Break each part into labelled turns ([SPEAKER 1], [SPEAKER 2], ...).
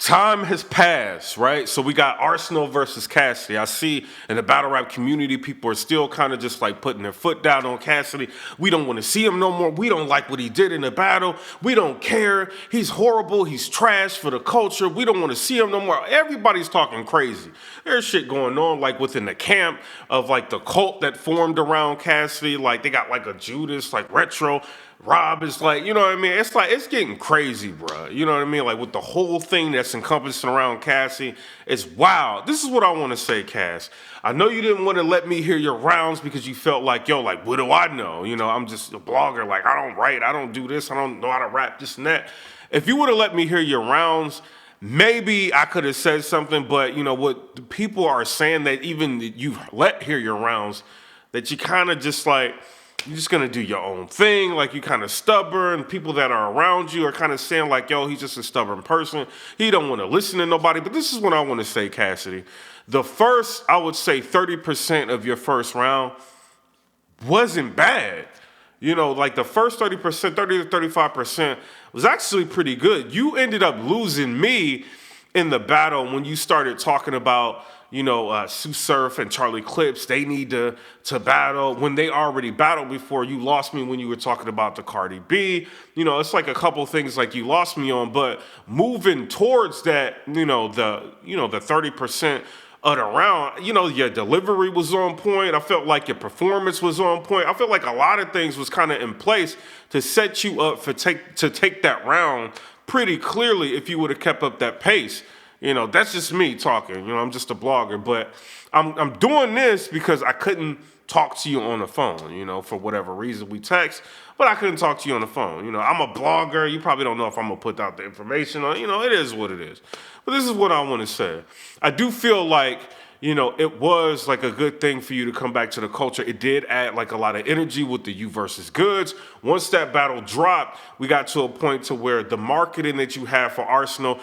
[SPEAKER 1] time has passed, right? So we got Arsenal versus Cassidy. I see in the battle rap community, people are still kind of just like putting their foot down on Cassidy. We don't want to see him no more. We don't like what he did in the battle. We don't care. He's horrible. He's trash for the culture. We don't want to see him no more. Everybody's talking crazy. There's shit going on like within the camp of like the cult that formed around Cassidy. Like they got like a Judas, like retro. Rob is like, you know what I mean? It's like, it's getting crazy, bro. You know what I mean? Like with the whole thing that's encompassing around Cassie, it's wild. This is what I want to say, Cass. I know you didn't want to let me hear your rounds because you felt like, yo, like, what do I know? You know, I'm just a blogger. Like, I don't write. I don't do this. I don't know how to rap, this and that. If you would have let me hear your rounds, maybe I could have said something, but you know what? The people are saying that even you let hear your rounds, that you kind of just like, you're just gonna do your own thing, like you kind of stubborn. People that are around you are kind of saying like, yo, he's just a stubborn person. He don't want to listen to nobody. But this is what I want to say, Cassidy. The first, I would say 30% of your first round wasn't bad. You know, like the first 30%, 30 to 35% was actually pretty good. You ended up losing me in the battle when you started talking about, you know, Sue Surf and Charlie Clips, they need to battle. When they already battled before, you lost me when you were talking about the Cardi B. You know, it's like a couple things like you lost me on, but moving towards that, the 30% of the round, you know, your delivery was on point. I felt like your performance was on point. I felt like a lot of things was kind of in place to set you up to take that round pretty clearly if you would have kept up that pace. You know, that's just me talking. You know, I'm just a blogger, but I'm doing this because I couldn't talk to you on the phone, you know, for whatever reason. We text, but I couldn't talk to you on the phone. You know, I'm a blogger. You probably don't know if I'm going to put out the information on, you know, it is what it is. But this is what I want to say. I do feel like, you know, it was like a good thing for you to come back to the culture. It did add like a lot of energy with the you versus Goods. Once that battle dropped, we got to a point to where the marketing that you had for Arsenal,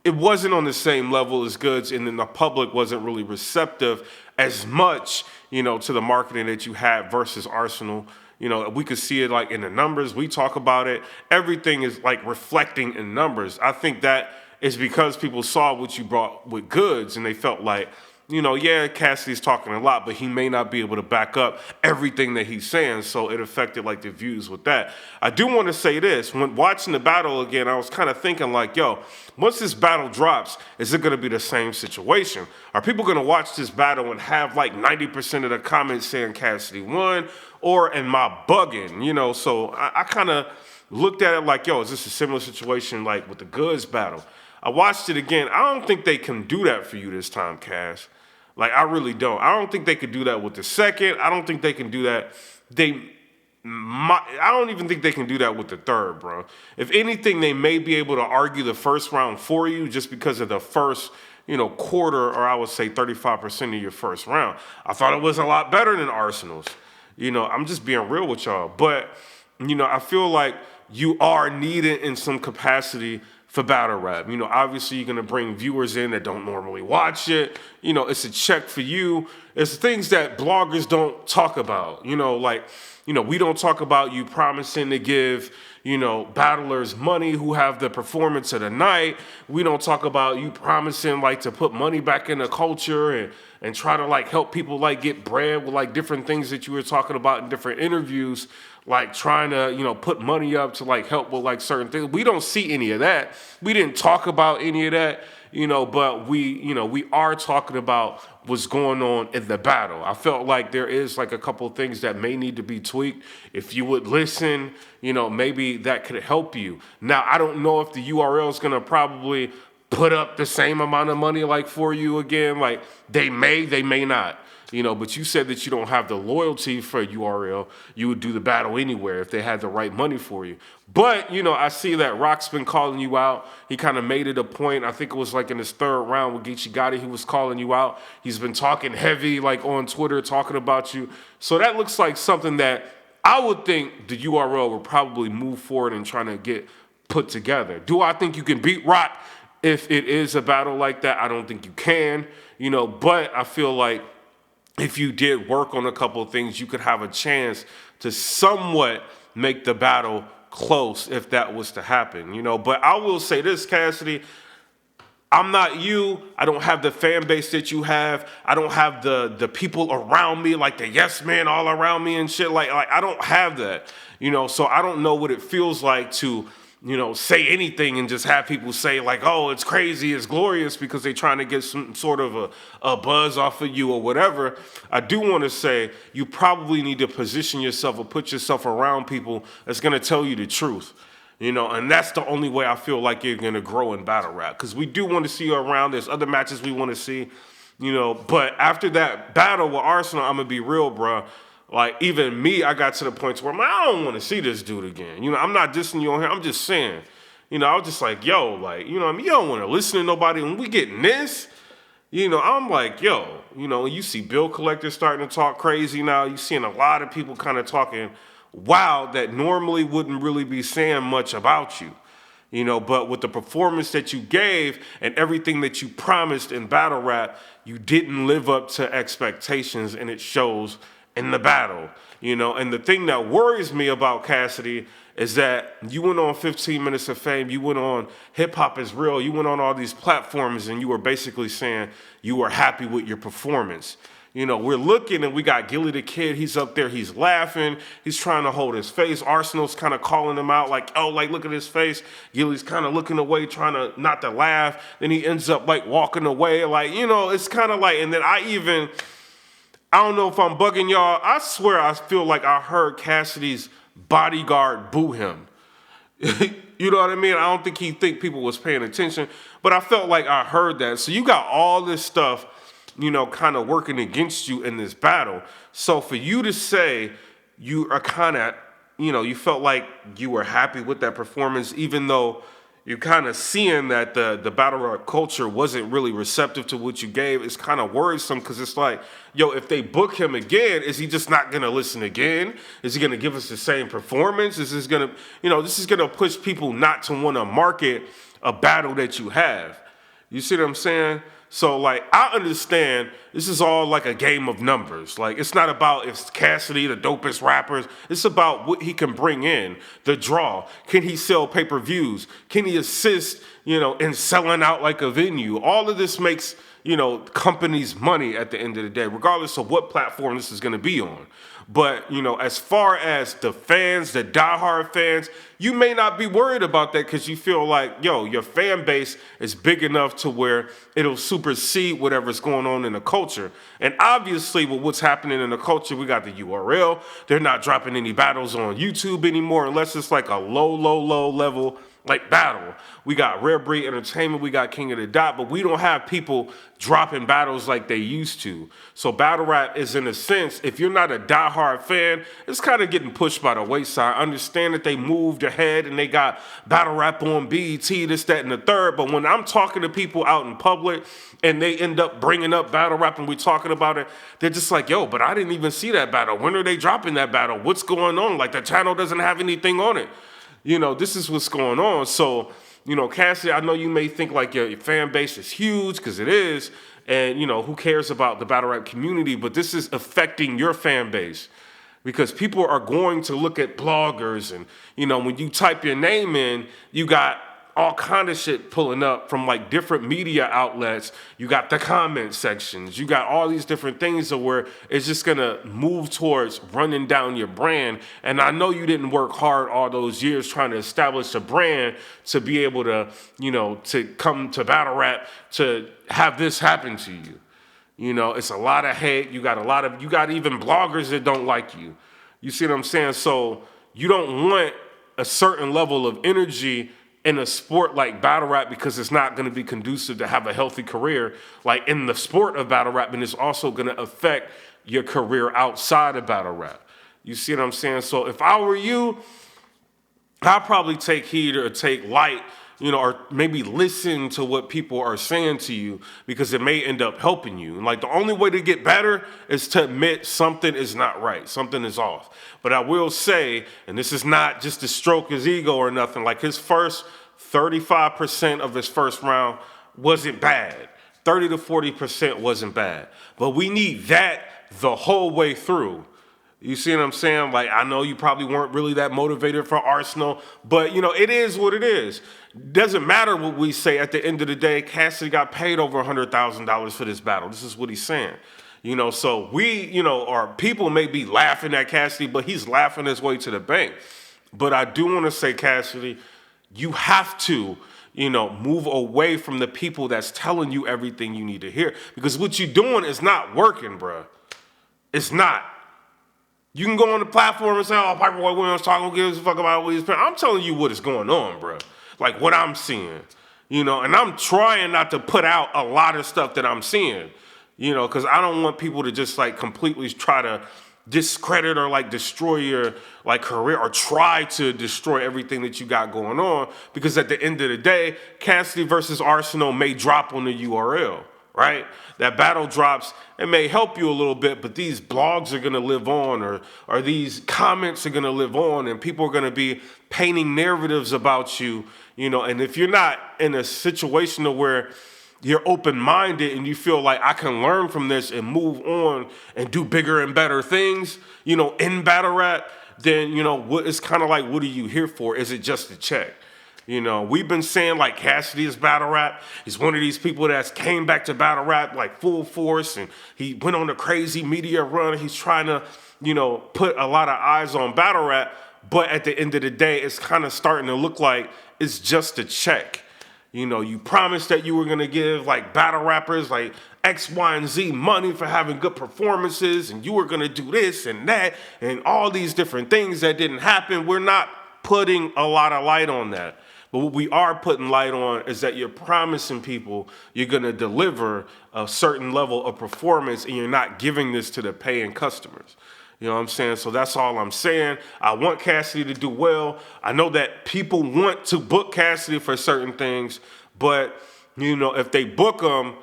[SPEAKER 1] it wasn't on the same level as Goods, and then the public wasn't really receptive as much, you know, to the marketing that you had versus Arsenal. You know, we could see it like in the numbers. We talk about it. Everything is like reflecting in numbers. I think that is because people saw what you brought with Goods, and they felt like, you know, yeah, Cassidy's talking a lot, but he may not be able to back up everything that he's saying, so it affected, like, the views with that. I do want to say this. When watching the battle again, I was kind of thinking, like, yo, once this battle drops, is it going to be the same situation? Are people going to watch this battle and have, like, 90% of the comments saying Cassidy won, or am I bugging? You know, so I kind of looked at it like, yo, is this a similar situation, like, with the Goods battle? I watched it again. I don't think they can do that for you this time, Cass. Like, I really don't. I don't think they could do that with the second. I don't think they can do that. I don't even think they can do that with the third, bro. If anything, they may be able to argue the first round for you just because of the first, you know, quarter, or I would say 35% of your first round. I thought it was a lot better than Arsenal's. You know, I'm just being real with y'all. But, you know, I feel like you are needed in some capacity for battle rap. You know, obviously you're gonna bring viewers in that don't normally watch it. You know, it's a check for you. It's things that bloggers don't talk about. You know, like, you know, we don't talk about you promising to give, you know, battlers money who have the performance of the night. We don't talk about you promising like to put money back in the culture and try to like help people like get bread with like different things that you were talking about in different interviews, like trying to, you know, put money up to like help with like certain things. We don't see any of that. We didn't talk about any of that, you know, but we are talking about what's going on in the battle. I felt like there is like a couple of things that may need to be tweaked. If you would listen, you know, maybe that could help you. Now, I don't know if the URL is going to probably put up the same amount of money like for you again. Like they may not. You know, but you said that you don't have the loyalty for URL. You would do the battle anywhere if they had the right money for you. But, you know, I see that Rock's been calling you out. He kind of made it a point. I think it was like in his third round with Geechee Gotti, he was calling you out. He's been talking heavy, like on Twitter, talking about you. So that looks like something that I would think the URL would probably move forward and trying to get put together. Do I think you can beat Rock if it is a battle like that? I don't think you can, you know, but I feel like if you did work on a couple of things, you could have a chance to somewhat make the battle close if that was to happen, you know. But I will say this, Cassidy, I'm not you. I don't have the fan base that you have. I don't have the people around me, like the yes men all around me and shit. Like I don't have that, so I don't know what it feels like to, say anything and just have people say like, oh, it's crazy, it's glorious, because they're trying to get some sort of a buzz off of you or whatever. I do want to say you probably need to position yourself or put yourself around people that's going to tell you the truth. And that's the only way I feel like you're going to grow in battle rap. Because we do want to see you around. There's other matches we want to see, But after that battle with Arsenal, I'm going to be real, bro. Like, even me, I got to the point where, man, I don't want to see this dude again. I'm not dissing you on here. I'm just saying. I was just like, yo, like, you don't want to listen to nobody. When we getting this, I'm like, yo, you see bill collectors starting to talk crazy now. You seeing a lot of people kind of talking wild that normally wouldn't really be saying much about you, but with the performance that you gave and everything that you promised in battle rap, you didn't live up to expectations, and it shows in the battle, and the thing that worries me about Cassidy is that you went on 15 Minutes of Fame, you went on Hip Hop Is Real, you went on all these platforms, and you were basically saying you were happy with your performance. We're looking and we got Gilly the Kid. He's up there. He's laughing. He's trying to hold his face. Arsenal's kind of calling him out like, oh, like, look at his face. Gilly's kind of looking away, trying to not to laugh. Then he ends up like walking away. Like, it's kind of like, and then I don't know if I'm bugging y'all. I swear I feel like I heard Cassidy's bodyguard boo him. You know what I mean? I don't think people was paying attention, but I felt like I heard that. So you got all this stuff kind of working against you in this battle. So for you to say you are kind of, you felt like you were happy with that performance, even though you're kind of seeing that the battle rap culture wasn't really receptive to what you gave, it's kind of worrisome, because it's like, yo, if they book him again, is he just not going to listen again? Is he going to give us the same performance? Is this going to, this is going to push people not to want to market a battle that you have. You see what I'm saying? So, like, I understand this is all like a game of numbers. Like, it's not about if Cassidy the dopest rappers. It's about what he can bring in, the draw. Can he sell pay-per-views? Can he assist, in selling out like a venue? All of this makes, companies money at the end of the day, regardless of what platform this is going to be on. But, as far as the fans, the diehard fans, you may not be worried about that because you feel like, yo, your fan base is big enough to where it'll supersede whatever's going on in the culture. And obviously, with what's happening in the culture, we got the URL. They're not dropping any battles on YouTube anymore unless it's like a low level like battle. We got Rare Breed Entertainment, we got King of the Dot, but we don't have people dropping battles like they used to. So battle rap is, in a sense, if you're not a diehard fan, it's kind of getting pushed by the wayside. I understand that they moved ahead and they got battle rap on BET, this, that, and the third, but when I'm talking to people out in public and they end up bringing up battle rap and we're talking about it, they're just like, yo, but I didn't even see that battle. When are they dropping that battle? What's going on? Like, the channel doesn't have anything on it. This is what's going on. So, Cassidy, I know you may think like your fan base is huge, because it is, and, who cares about the battle rap community, but this is affecting your fan base, because people are going to look at bloggers, and, when you type your name in, you got all kind of shit pulling up from like different media outlets. You got the comment sections. You got all these different things where it's just going to move towards running down your brand. And I know you didn't work hard all those years trying to establish a brand to be able to, to come to battle rap, to have this happen to you. It's a lot of hate. You got even bloggers that don't like you. You see what I'm saying? So you don't want a certain level of energy in a sport like battle rap, because it's not going to be conducive to have a healthy career like in the sport of battle rap, and it's also going to affect your career outside of battle rap. You see what I'm saying? So if I were you, I'd probably take heed or take light, or maybe listen to what people are saying to you, because it may end up helping you. And like, the only way to get better is to admit something is not right, something is off. But I will say, and this is not just to stroke his ego or nothing, like his first 35% of his first round wasn't bad. 30 to 40% wasn't bad. But we need that the whole way through. You see what I'm saying? Like, I know you probably weren't really that motivated for Arsenal, but, it is what it is. Doesn't matter what we say. At the end of the day, Cassidy got paid over $100,000 for this battle. This is what he's saying. So we, or people may be laughing at Cassidy, but he's laughing his way to the bank. But I do want to say, Cassidy, you have to, move away from the people that's telling you everything you need to hear. Because what you're doing is not working, bruh. It's not. You can go on the platform and say, oh, PIPERBOY Williams talking, who gives a fuck about what he's playing. I'm telling you what is going on, bro. Like what I'm seeing, and I'm trying not to put out a lot of stuff that I'm seeing, because I don't want people to just like completely try to discredit or like destroy your like career or try to destroy everything that you got going on. Because at the end of the day, Cassidy versus Arsenal may drop on the URL. Right? That battle drops. It may help you a little bit, but these blogs are going to live on, or these comments are going to live on, and people are going to be painting narratives about you, and if you're not in a situation where you're open-minded and you feel like I can learn from this and move on and do bigger and better things, in battle rap, then, what it's kind of like, what are you here for? Is it just a check? We've been saying like Cassidy is battle rap. He's one of these people that's came back to battle rap like full force, and he went on a crazy media run. He's trying to, put a lot of eyes on battle rap. But at the end of the day, it's kind of starting to look like it's just a check. You promised that you were going to give like battle rappers like X, Y, and Z money for having good performances, and you were going to do this and that and all these different things that didn't happen. We're not putting a lot of light on that. But what we are putting light on is that you're promising people you're going to deliver a certain level of performance, and you're not giving this to the paying customers. You know what I'm saying? So that's all I'm saying. I want Cassidy to do well. I know that people want to book Cassidy for certain things, but, if they book him,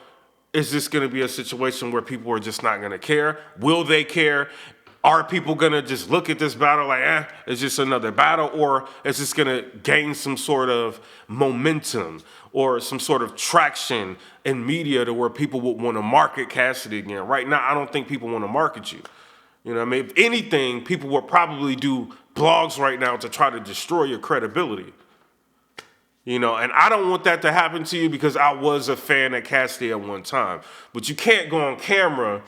[SPEAKER 1] is this going to be a situation where people are just not going to care? Will they care? Are people going to just look at this battle like, it's just another battle? Or is this going to gain some sort of momentum or some sort of traction in media to where people would want to market Cassidy again? Right now, I don't think people want to market you. If anything, people would probably do blogs right now to try to destroy your credibility. And I don't want that to happen to you because I was a fan of Cassidy at one time. But you can't go on camera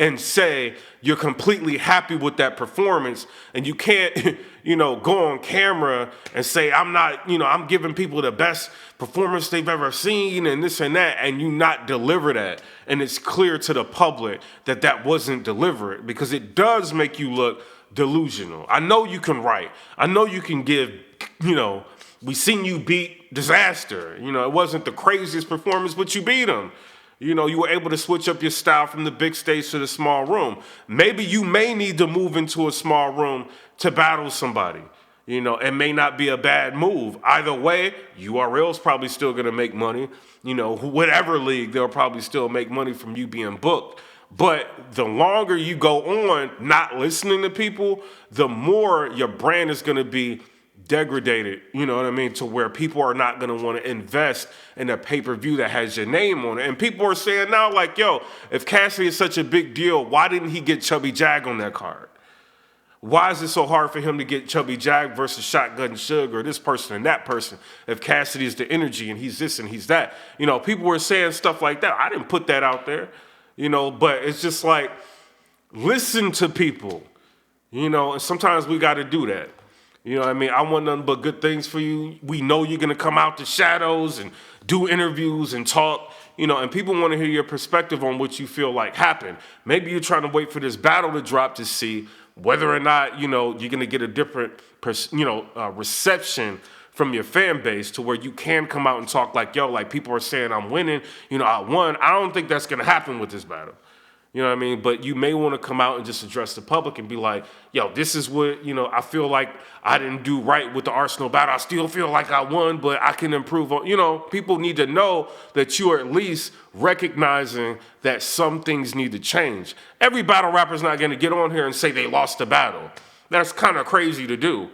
[SPEAKER 1] and say you're completely happy with that performance, and you can't, go on camera and say I'm not, I'm giving people the best performance they've ever seen and this and that, and you not deliver that, and it's clear to the public that that wasn't delivered, because it does make you look delusional. I know you can write. I know you can give, we seen you beat Disaster. It wasn't the craziest performance, but you beat him. You were able to switch up your style from the big stage to the small room. Maybe you may need to move into a small room to battle somebody. It may not be a bad move. Either way, URL's probably still going to make money. Whatever league, they'll probably still make money from you being booked. But the longer you go on not listening to people, the more your brand is going to be degraded, to where people are not going to want to invest in a pay-per-view that has your name on it. And people are saying now, like, yo, if Cassidy is such a big deal, why didn't he get Chubby Jag on that card? Why is it so hard for him to get Chubby Jag versus Shotgun Suge or this person and that person if Cassidy is the energy and he's this and he's that? People were saying stuff like that. I didn't put that out there, but it's just like, listen to people, and sometimes we got to do that. I want nothing but good things for you. We know you're going to come out the shadows and do interviews and talk, and people want to hear your perspective on what you feel like happened. Maybe you're trying to wait for this battle to drop to see whether or not, you're going to get a different, reception from your fan base to where you can come out and talk like, yo, like people are saying I'm winning, I won. I don't think that's going to happen with this battle. But you may want to come out and just address the public and be like, yo, this is what, I feel like I didn't do right with the Arsenal battle. I still feel like I won, but I can improve on, people need to know that you are at least recognizing that some things need to change. Every battle rapper's not going to get on here and say they lost the battle. That's kind of crazy to do.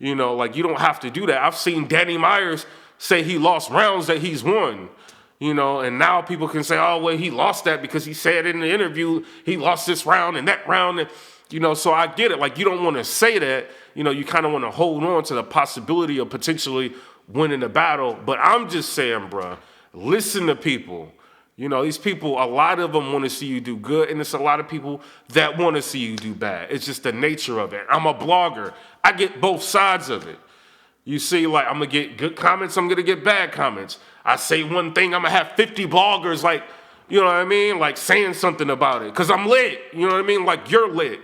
[SPEAKER 1] You don't have to do that. I've seen Danny Myers say he lost rounds that he's won. And now people can say, oh, well, he lost that because he said in the interview he lost this round and that round. So I get it. Like, you don't want to say that. You kind of want to hold on to the possibility of potentially winning the battle. But I'm just saying, bro, listen to people. These people, a lot of them want to see you do good, and it's a lot of people that want to see you do bad. It's just the nature of it. I'm a blogger. I get both sides of it. You see, like, I'm going to get good comments, I'm going to get bad comments. I say one thing, I'm going to have 50 bloggers, like, you know what I mean? Like, saying something about it, because I'm lit. You know what I mean? Like, you're lit.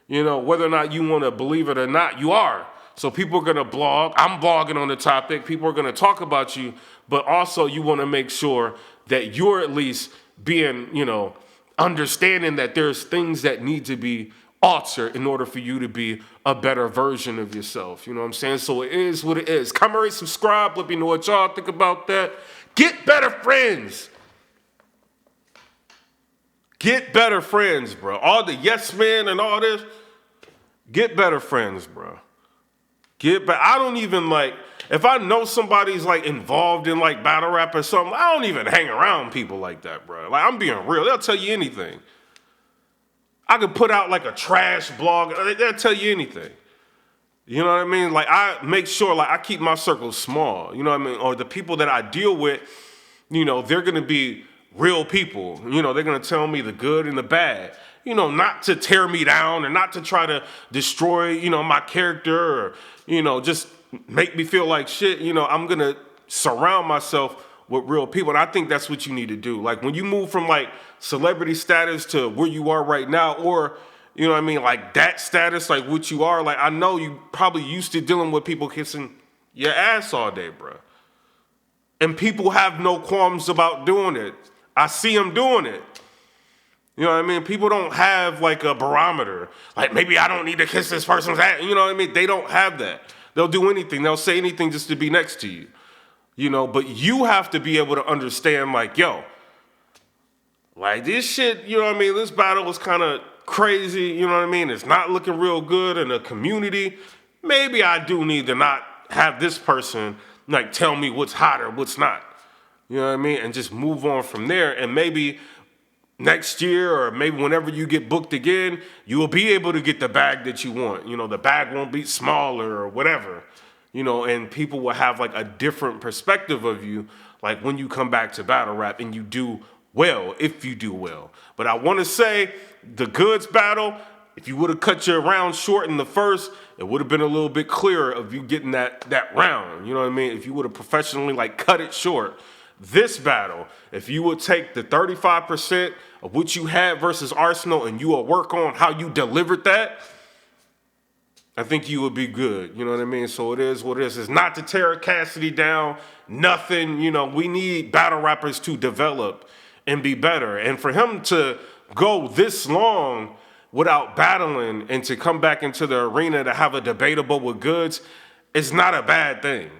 [SPEAKER 1] Whether or not you want to believe it or not, you are. So people are going to blog. I'm blogging on the topic. People are going to talk about you, but also you want to make sure that you're at least being, understanding that there's things that need to be altered in order for you to be a better version of yourself. You know what I'm saying? So it is what it is. Comment, rate, subscribe. Let me know what y'all think about that. Get better friends. Get better friends, bro. All the yes men and all this. Get better friends, bro. I don't even if I know somebody's involved in battle rap or something, I don't even hang around people like that, bro. Like, I'm being real. They'll tell you anything. I could put out a trash blog. They'll tell you anything. You know what I mean? I make sure I keep my circle small. You know what I mean? Or the people that I deal with, they're going to be real people. They're going to tell me the good and the bad. Not to tear me down and not to try to destroy, my character or, just make me feel like shit. I'm going to surround myself with real people. And I think that's what you need to do. Like, when you move from celebrity status to where you are right now, or, that status, what you are, I know you probably used to dealing with people kissing your ass all day, bro. And people have no qualms about doing it. I see them doing it. You know what I mean? People don't have a barometer. Maybe I don't need to kiss this person's ass. You know what I mean? They don't have that. They'll do anything. They'll say anything just to be next to you. But you have to be able to understand, this shit, you know what I mean? This battle was kind of crazy, you know what I mean? It's not looking real good in the community. Maybe I do need to not have this person, tell me what's hot or what's not. You know what I mean? And just move on from there. And maybe next year, or maybe whenever you get booked again, you will be able to get the bag that you want. The bag won't be smaller or whatever. And people will have a different perspective of you, when you come back to battle rap and you do well, if you do well. But I want to say, the goods battle, if you would have cut your round short in the first, it would have been a little bit clearer of you getting that round. You know what I mean? If you would have professionally cut it short. This battle, if you would take the 35% of what you had versus Arsenal and you will work on how you delivered that, I think you would be good. You know what I mean? So it is what it is. It's not to tear Cassidy down, nothing. We need battle rappers to develop and be better. And for him to go this long without battling and to come back into the arena to have a debatable with goods, it's not a bad thing.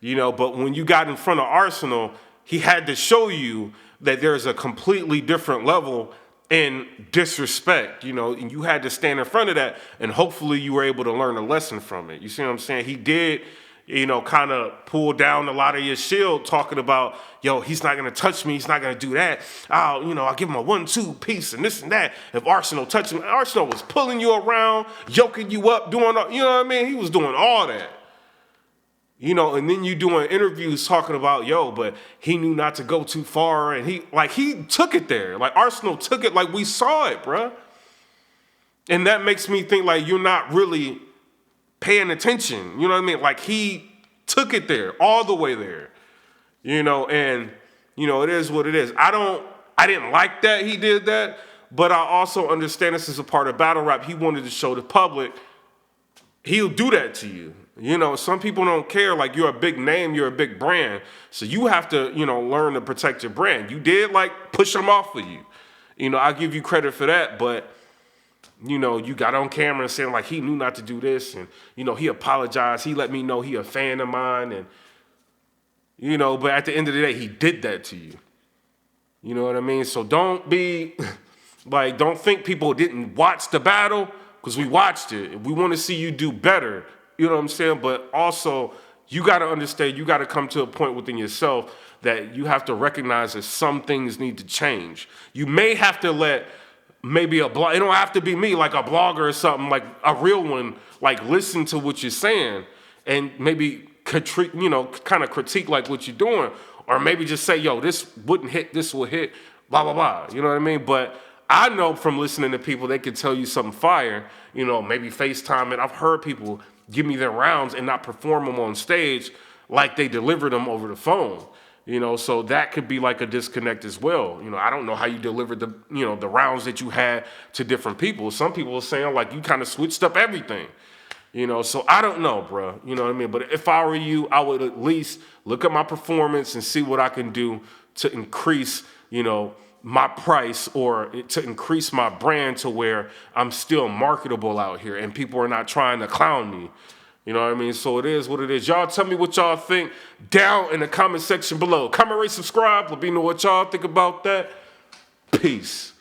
[SPEAKER 1] But when you got in front of Arsenal, he had to show you that there's a completely different level in disrespect, and you had to stand in front of that, and hopefully you were able to learn a lesson from it. You see what I'm saying? He did, kind of pull down a lot of your shield, talking about, he's not going to touch me, he's not going to do that. I'll give him a 1-2 piece and this and that. If Arsenal touched him, Arsenal was pulling you around, yoking you up, doing all, you know what I mean? He was doing all that. And then you doing interviews talking about, but he knew not to go too far. And he took it there. Arsenal took it, we saw it, bruh. And that makes me think, you're not really paying attention. You know what I mean? He took it there, all the way there. And, it is what it is. I didn't like that he did that, but I also understand this is a part of battle rap. He wanted to show the public he'll do that to you. Some people don't care. You're a big name, you're a big brand. So you have to, learn to protect your brand. You did, push him off of you. I give you credit for that, but, you got on camera and saying, he knew not to do this. And, he apologized. He let me know he a fan of mine. And, but at the end of the day, he did that to you. You know what I mean? So don't be, don't think people didn't watch the battle, because we watched it. We want to see you do better. You know what I'm saying? But also, you got to understand, you got to come to a point within yourself that you have to recognize that some things need to change. You may have to let maybe a blog. It don't have to be me, like a blogger or something, like a real one. Like listen to what you're saying and maybe kind of critique like what you're doing, or maybe just say, yo, this wouldn't hit, this will hit, blah blah blah. You know what I mean? But I know from listening to people, they can tell you something fire. You know, maybe FaceTime it. I've heard people give me their rounds and not perform them on stage like they delivered them over the phone. You know, so that could be like a disconnect as well. You know, I don't know how you delivered the rounds that you had to different people. Some people are saying like you kind of switched up everything. You know, so I don't know, bro. You know what I mean? But if I were you, I would at least look at my performance and see what I can do to increase, my price, or to increase my brand to where I'm still marketable out here and people are not trying to clown me. You know what I mean? So it is what it is. Y'all tell me what y'all think down in the comment section below. Comment, rate, subscribe. Let me know what y'all think about that. Peace.